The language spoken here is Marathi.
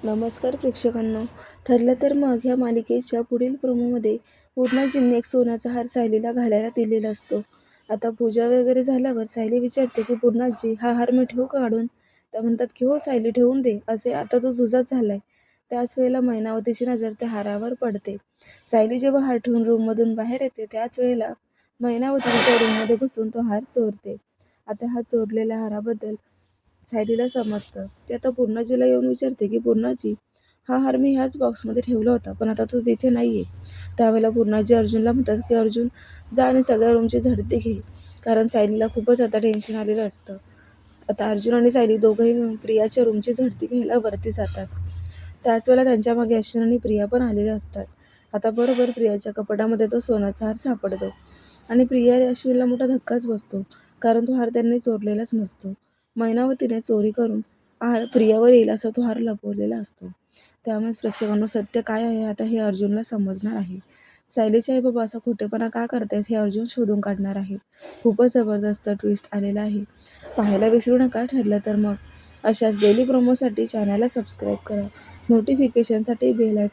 नमस्कार प्रेक्षकांनो. ठरलं तर मग ह्या मालिकेच्या पुढील प्रोमोमध्ये पूर्णाजींनी एक सोन्याचा हार सायलीला घालायला दिलेला असतो. आता पूजा वगैरे झाल्यावर सायली विचारते की पूर्णाजी, हा हार मी ठेवू काढून? त्या म्हणतात की हो सायली, ठेवून दे, असे आता तो तुझाच झालाय. त्याच वेळेला मैनावतीची नजर त्या हारावर पडते. सायली जेव्हा हार ठेवून रूममधून बाहेर येते त्याच वेळेला मैनावती तिच्या रूममध्ये घुसून तो हार चोरते. आता हा चोरलेल्या हाराबद्दल सायलीला समजतं. ती आता पूर्णाजीला येऊन विचारते की पूर्णाजी, हा हार मी ह्याच बॉक्समध्ये ठेवला होता, पण आता तो तिथे नाहीये. त्यावेळेला पूर्णाजी अर्जुनला म्हणतात की अर्जुन, जा आणि सगळ्या रूमची झडती घे, कारण सायलीला खूपच आता टेन्शन आलेलं असतं. आता अर्जुन आणि सायली दोघंही मिळून प्रियाच्या रूमची झडती घ्यायला वरती जातात. त्याच वेळेला त्यांच्या मागे अश्विन आणि प्रिया पण आलेले असतात. आता बरोबर प्रियाच्या कपाटामध्ये तो सोन्याचा हार सापडतो आणि प्रिया आणि अश्विनला मोठा धक्काच बसतो, कारण तो हार त्यांनी चोरलेलाच नसतो. मैनावतीने चोरी करून हार प्रियावर येईल असा तो हार लपवलेला असतो. त्यामुळेच प्रेक्षकांनो, सत्य काय आहे आता हे अर्जुनला समजणार आहे. सायलीचे आई बाबा असा खोटेपणा का करतायत हे अर्जुन शोधून काढणार आहेत. खूपच जबरदस्त ट्विस्ट आलेला आहे. पाहायला विसरू नका. ठरलं तर मग अशाच डेली प्रोमोसाठी चॅनलला सबस्क्राईब करा. नोटिफिकेशनसाठी बेल आयकॉन